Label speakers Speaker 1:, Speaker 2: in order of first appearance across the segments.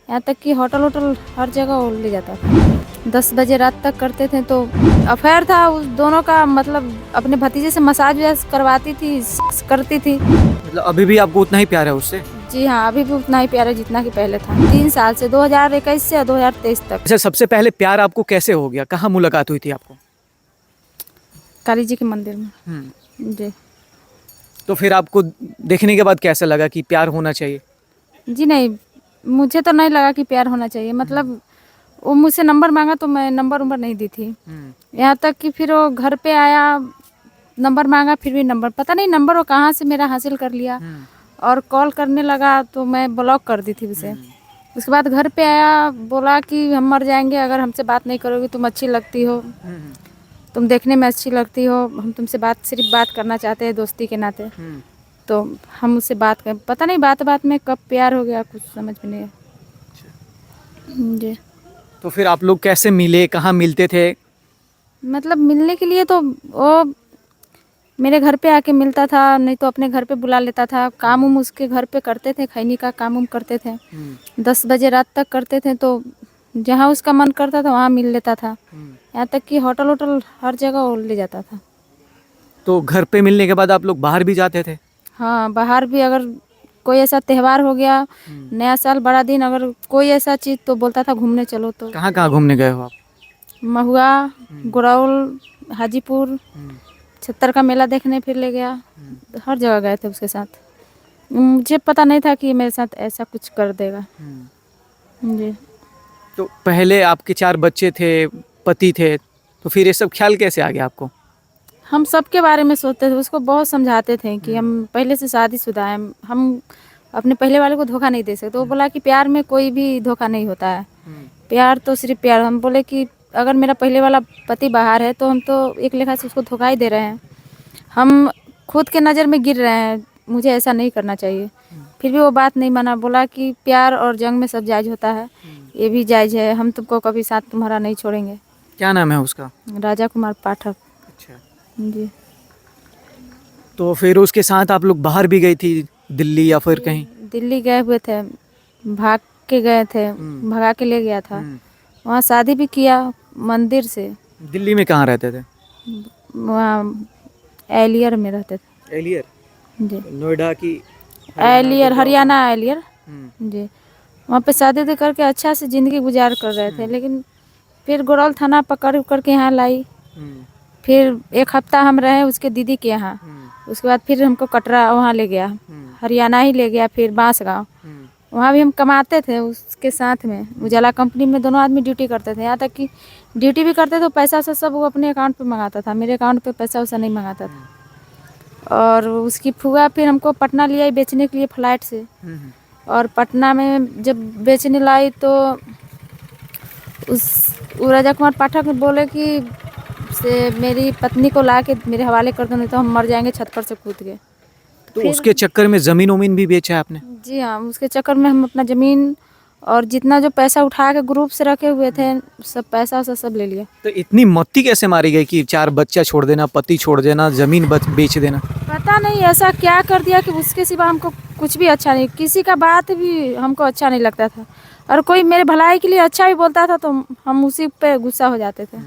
Speaker 1: यहाँ तक कि होटल वोटल हर जगह वो ले जाता था। 10 बजे रात तक करते थे। तो अफेयर था उस दोनों का, मतलब अपने भतीजे से मसाज वसाज करवाती थी, सेक्स करती थी।
Speaker 2: मतलब अभी भी आपको उतना ही प्यार है उससे?
Speaker 1: जी हाँ, अभी भी उतना ही प्यार है जितना कि पहले था। 3 साल से, 2021 से 2023 तक।
Speaker 2: अच्छा, सबसे पहले प्यार आपको कैसे हो गया? कहाँ मुलाकात हुई थी आपको?
Speaker 1: काली जी के मंदिर में। जी
Speaker 2: तो फिर आपको देखने के बाद कैसा लगा कि प्यार होना चाहिए?
Speaker 1: जी नहीं, मुझे तो नहीं लगा कि प्यार होना चाहिए। मतलब वो मुझसे नंबर मांगा तो मैं नंबर नहीं दी थी। यहाँ तक कि फिर वो घर पे आया, नंबर मांगा, फिर भी नंबर पता नहीं नंबर वो कहाँ से मेरा हासिल कर लिया। और कॉल करने लगा तो मैं ब्लॉक कर दी थी उसे। उसके बाद घर पे आया, बोला कि हम मर जाएंगे अगर हमसे बात नहीं करोगी, तुम अच्छी लगती हो, तुम देखने में अच्छी लगती हो, हम तुमसे सिर्फ बात करना चाहते हैं दोस्ती के नाते। तो हम उससे बात कर, पता नहीं बात बात में कब प्यार हो गया, कुछ समझ में नहीं आया। जी
Speaker 2: तो फिर आप लोग कैसे मिले, कहाँ मिलते थे?
Speaker 1: मतलब मिलने के लिए तो वो मेरे घर पे आके मिलता था, नहीं तो अपने घर पे बुला लेता था। काम उम उसके घर पे करते थे, खैनी का काम उम करते थे। 10 बजे रात तक करते थे। तो जहाँ उसका मन करता था वहाँ मिल लेता था। यहाँ तक कि होटल वोटल हर जगह वो ले जाता था।
Speaker 2: तो घर पे मिलने के बाद आप लोग बाहर भी जाते थे?
Speaker 1: हाँ, बाहर भी अगर कोई ऐसा त्यौहार हो गया, नया साल, बड़ा दिन, अगर कोई ऐसा चीज़ तो बोलता था घूमने चलो। तो
Speaker 2: कहाँ कहाँ घूमने गए हो आप?
Speaker 1: महुआ, गुरौल, हाजीपुर, छत्तर का मेला देखने फिर ले गया। हर जगह गए थे उसके साथ। मुझे पता नहीं था कि मेरे साथ ऐसा कुछ कर देगा। जी
Speaker 2: तो पहले आपके 4 बच्चे थे, पति थे, तो फिर ये सब ख्याल कैसे आ गया आपको?
Speaker 1: हम सबके बारे में सोचते थे, उसको बहुत समझाते थे कि हम पहले से शादीशुदा हैं, हम अपने पहले वाले को धोखा नहीं दे सकते। वो बोला कि प्यार में कोई भी धोखा नहीं होता है, प्यार तो सिर्फ प्यार। हम बोले कि अगर मेरा पहले वाला पति बाहर है तो हम तो एक लेखा से उसको धोखा ही दे रहे हैं, हम खुद के नज़र में गिर रहे हैं, मुझे ऐसा नहीं करना चाहिए। फिर भी वो बात नहीं माना, बोला कि प्यार और जंग में सब जायज़ होता है, ये भी जायज़ है, हम तुमको कभी साथ तुम्हारा नहीं छोड़ेंगे।
Speaker 2: क्या नाम है उसका?
Speaker 1: राजा कुमार पाठक।
Speaker 2: अच्छा।
Speaker 1: जी
Speaker 2: तो फिर उसके साथ आप लोग बाहर भी गई थी, दिल्ली या फिर कहीं?
Speaker 1: दिल्ली गए हुए थे, भाग के गए थे, भगा के ले गया था। वहाँ शादी भी किया मंदिर से।
Speaker 2: दिल्ली में कहाँ रहते थे?
Speaker 1: वहाँ एलियर में रहते थे।
Speaker 2: एलियर?
Speaker 1: जी
Speaker 2: नोएडा की?
Speaker 1: Area, Haryana area.
Speaker 2: हम्म।
Speaker 1: जी वहाँ पे शादी उदी करके अच्छा से ज़िंदगी गुजार कर रहे थे। लेकिन फिर गोरौल थाना पकड़ के यहाँ लाई। फिर 1 हफ्ता हम रहे उसके दीदी के यहाँ। उसके बाद फिर हमको कटरा वहाँ ले गया, हरियाणा ही ले गया, फिर बांसगांव। वहाँ भी हम कमाते थे उसके साथ में, उजाला कंपनी में दोनों आदमी ड्यूटी करते थे। यहाँ तक कि ड्यूटी भी करते थे, पैसा वैसा सब वो अपने अकाउंट पे मंगाता था, मेरे अकाउंट पे पैसा वैसा नहीं मंगाता था। और उसकी फुआ फिर हमको पटना ले आई बेचने के लिए फ्लाइट से। और पटना में जब बेचने लाई तो वो राजा कुमार पाठक बोले कि से मेरी पत्नी को ला के मेरे हवाले कर दो, नहीं तो हम मर जाएंगे छत पर से कूद के।
Speaker 2: तो उसके चक्कर में ज़मीन उमीन भी बेचा है आपने?
Speaker 1: जी हाँ, उसके चक्कर में हम अपना ज़मीन और जितना जो पैसा उठा के ग्रुप से रखे हुए थे सब पैसा वैसा सब ले लिया।
Speaker 2: तो इतनी मत्ती कैसे मारी गई कि 4 बच्चा छोड़ देना, पति छोड़ देना, ज़मीन बेच देना?
Speaker 1: पता नहीं ऐसा क्या कर दिया कि उसके सिवा हमको कुछ भी अच्छा नहीं, किसी का बात भी हमको अच्छा नहीं लगता था। और कोई मेरे भलाई के लिए अच्छा भी बोलता था तो हम उसी पे गुस्सा हो जाते थे।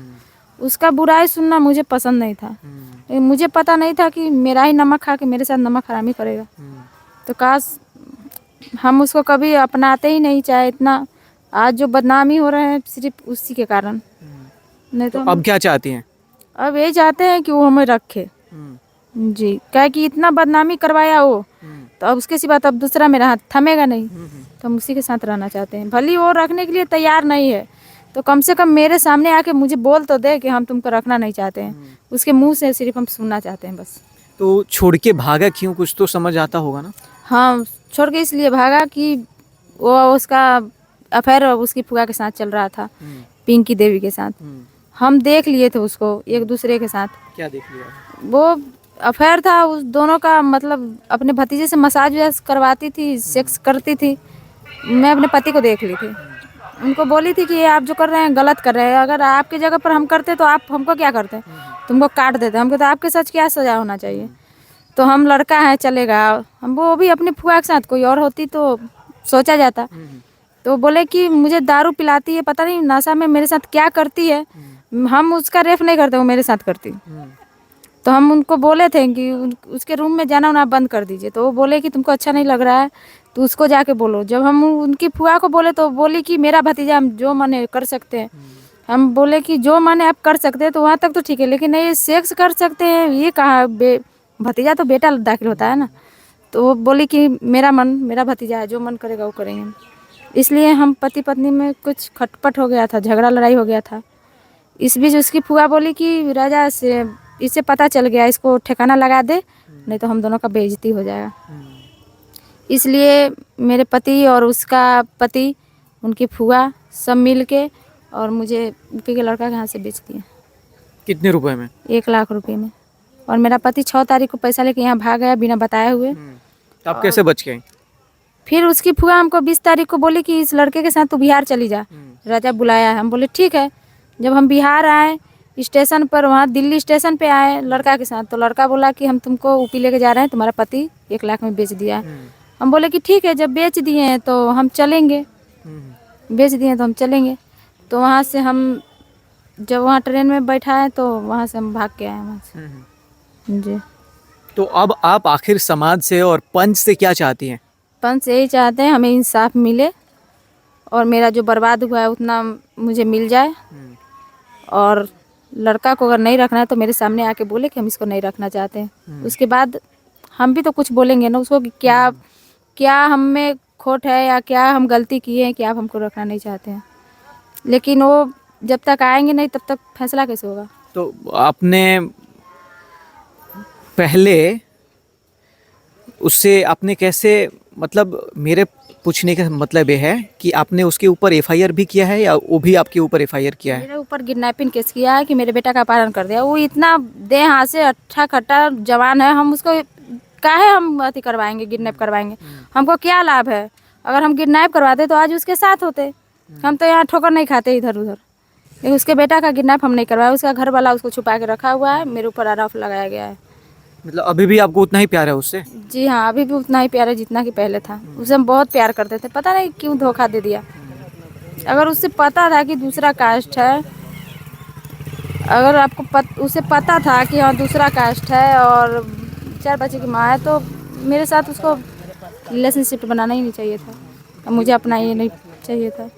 Speaker 1: उसका बुराई सुनना मुझे पसंद नहीं था। लेकिन मुझे पता नहीं था कि मेरा ही नमक खा के मेरे साथ नमक हरामी करेगा। तो काश हम उसको कभी अपनाते ही नहीं, चाहे इतना आज जो बदनामी हो रहे हैं सिर्फ उसी के कारण। नहीं तो
Speaker 2: अब क्या चाहती हैं?
Speaker 1: अब ये चाहते हैं कि वो हमें रखे। जी क्या कि इतना बदनामी करवाया वो, तो अब उसके सिवा तो अब दूसरा मेरा हाथ थमेगा नहीं। तो हम उसी के साथ रहना चाहते हैं, भले वो रखने के लिए तैयार नहीं है तो कम से कम मेरे सामने आके मुझे बोल तो दे कि हम तुमको रखना नहीं चाहते हैं। उसके मुंह से सिर्फ हम सुनना चाहते हैं बस।
Speaker 2: तो छोड़ के भागा क्यों, कुछ तो समझ आता होगा ना?
Speaker 1: हाँ, छोड़ के इसलिए भागा कि वो उसका अफेयर उसकी फुआ के साथ चल रहा था, पिंकी देवी के साथ। हम देख लिए थे उसको एक दूसरे के साथ।
Speaker 2: क्या देख लिया?
Speaker 1: वो अफेयर था उस दोनों का, मतलब अपने भतीजे से मसाज वसाज करवाती थी, सेक्स करती थी। मैं अपने पति को देख ली थी, उनको बोली थी कि ये आप जो कर रहे हैं गलत कर रहे हैं, अगर आपकी जगह पर हम करते तो आप हमको क्या करते, तुमको काट देते। हमको तो आपके सच क्या सजा होना चाहिए। तो हम लड़का है चलेगा, हम वो भी अपनी फुआ के साथ, कोई और होती तो सोचा जाता। तो बोले कि मुझे दारू पिलाती है, पता नहीं नशा में मेरे साथ क्या करती है। हम उसका रेफ नहीं करते, वो मेरे साथ करती। तो हम उनको बोले थे कि उसके रूम में जाना उना बंद कर दीजिए। तो वो बोले कि तुमको अच्छा नहीं लग रहा है तो उसको जाके बोलो। जब हम उनकी फुआ को बोले तो बोली कि मेरा भतीजा, हम जो मन है कर सकते हैं। हम बोले कि जो मन है आप कर सकते हैं, तो वहाँ तक तो ठीक है, लेकिन नहीं सेक्स कर सकते हैं ये कहाँ। भतीजा तो बेटा दाखिल होता है ना। तो वो बोली कि मेरा मन, मेरा भतीजा है, जो मन करेगा वो करेंगे। इसलिए हम पति पत्नी में कुछ खटपट हो गया था, झगड़ा लड़ाई हो गया था। इस बीच उसकी फुआ बोली कि राजा से इससे पता चल गया, इसको ठिकाना लगा दे, नहीं तो हम दोनों का बेइज्जती हो जाएगा। इसलिए मेरे पति और उसका पति, उनकी फुआ सब मिल के और मुझे यूपी के लड़का के हाथ से बेच दिया।
Speaker 2: कितने रुपए में?
Speaker 1: 1 लाख रुपए में। और मेरा पति 6 तारीख को पैसा लेके यहाँ भाग गया बिना बताए हुए।
Speaker 2: तो आप कैसे बच गए?
Speaker 1: फिर उसकी फुआ हमको 20 तारीख को बोली कि इस लड़के के साथ तू बिहार चली जा, राजा बुलाया है। हम बोले ठीक है। जब हम बिहार आए स्टेशन पर, वहाँ दिल्ली स्टेशन पे आए लड़का के साथ, तो लड़का बोला कि हम तुमको ऊपी लेके जा रहे हैं, तुम्हारा पति 1 लाख में बेच दिया है। हम बोले कि ठीक है, जब बेच दिए हैं तो हम चलेंगे, बेच दिए हैं तो हम चलेंगे। तो वहाँ से हम जब वहाँ ट्रेन में बैठा है तो वहाँ से हम भाग के आए वहाँ से। जी।
Speaker 2: तो अब आप आखिर समाज से और पंच से क्या चाहती हैं?
Speaker 1: पंच यही चाहते हैं हमें इंसाफ मिले और मेरा जो बर्बाद हुआ है उतना मुझे मिल जाए। और लड़का को अगर नहीं रखना है तो मेरे सामने आके बोले कि हम इसको नहीं रखना चाहते हैं। उसके बाद हम भी तो कुछ बोलेंगे ना उसको कि क्या क्या हम में खोट है या क्या हम गलती किए हैं कि आप हमको रखना नहीं चाहते हैं। लेकिन वो जब तक आएंगे नहीं तब तक फैसला कैसे होगा।
Speaker 2: तो आपने पहले उससे आपने कैसे, मतलब मेरे पूछने का मतलब ये है कि आपने उसके ऊपर एफआईआर भी किया है या वो भी आपके ऊपर एफआईआर किया है?
Speaker 1: मेरे ऊपर किडनैपिंग केस किया है कि मेरे बेटा का अपहरण कर दिया। वो इतना दे हाथ से अट्ठा खट्टा जवान है, हम उसको काहे हम अति करवाएंगे, किडनैप करवाएंगे। हमको क्या लाभ है? अगर हम किडनैप करवाते तो आज उसके साथ होते। हम तो यहाँ ठोकर नहीं खाते इधर उधर। लेकिन उसके बेटा का किडनैप हम नहीं करवाया, उसका घर वाला उसको छुपा के रखा हुआ है, मेरे ऊपर आरोप लगाया गया है।
Speaker 2: मतलब अभी भी आपको उतना ही प्यार है उससे?
Speaker 1: जी हाँ, अभी भी उतना ही प्यार है जितना कि पहले था। उसे हम बहुत प्यार करते थे, पता नहीं क्यों धोखा दे दिया। अगर उससे पता था कि दूसरा कास्ट है, अगर आपको उसे पता था कि हाँ दूसरा कास्ट है और 4 बच्चे की माँ है, तो मेरे साथ उसको रिलेशनशिप बनाना ही नहीं चाहिए था। मुझे अपना ये नहीं चाहिए था।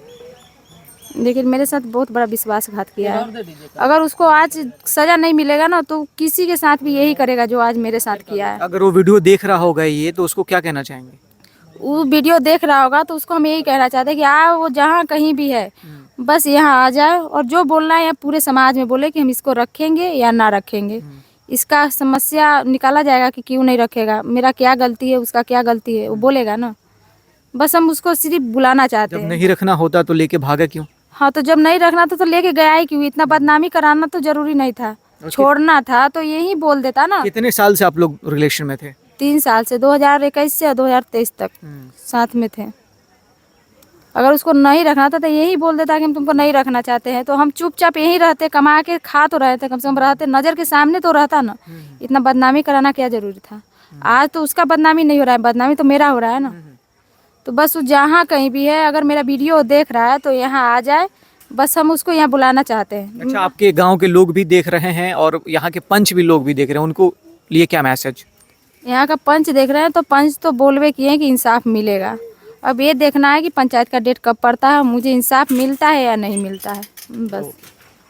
Speaker 1: लेकिन मेरे साथ बहुत बड़ा विश्वासघात किया है। अगर उसको आज सजा नहीं मिलेगा ना तो किसी के साथ भी यही करेगा जो आज मेरे साथ किया है।
Speaker 2: अगर वो वीडियो देख रहा होगा ये, तो उसको क्या कहना चाहेंगे?
Speaker 1: वो वीडियो देख रहा होगा तो उसको हम यही कहना चाहते हैं कि वो जहाँ कहीं भी है बस यहाँ आ जाए और जो बोलना है या पूरे समाज में बोले कि हम इसको रखेंगे या ना रखेंगे। इसका समस्या निकाला जाएगा कि क्यों नहीं रखेगा, मेरा क्या गलती है, उसका क्या गलती है, वो बोलेगा ना। बस हम उसको सिर्फ बुलाना चाहते
Speaker 2: जब
Speaker 1: हैं।
Speaker 2: नहीं रखना होता तो लेके भागा क्यों?
Speaker 1: हाँ, तो जब नहीं रखना था तो लेके गया ही क्यों? इतना बदनामी कराना तो जरूरी नहीं था। छोड़ना था तो यही बोल देता ना।
Speaker 2: कितने साल से आप लोग रिलेशन में थे?
Speaker 1: 3 साल से, 2021 से 2023 तक साथ में थे। अगर उसको नहीं रखना था तो यही बोल देता कि हम तुमको नहीं रखना चाहते हैं, तो हम चुपचाप यहीं रहते, कमा के खा तो रहे थे, कम से कम रहते, नज़र के सामने तो रहता ना। इतना बदनामी कराना क्या जरूरी था? आज तो उसका बदनामी नहीं हो रहा है, बदनामी तो मेरा हो रहा है ना। तो बस वो जहाँ कहीं भी है, अगर मेरा वीडियो देख रहा है तो यहाँ आ जाए, बस हम उसको यहाँ बुलाना चाहते हैं।
Speaker 2: अच्छा, आपके गांव के लोग भी देख रहे हैं और यहाँ के पंच भी लोग भी देख रहे हैं, उनको लिए क्या मैसेज?
Speaker 1: यहाँ का पंच देख रहे हैं तो पंच तो बोलवे किए हैं कि इंसाफ मिलेगा। अब ये देखना है कि पंचायत का डेट कब पड़ता है, मुझे इंसाफ मिलता है या नहीं मिलता है, बस।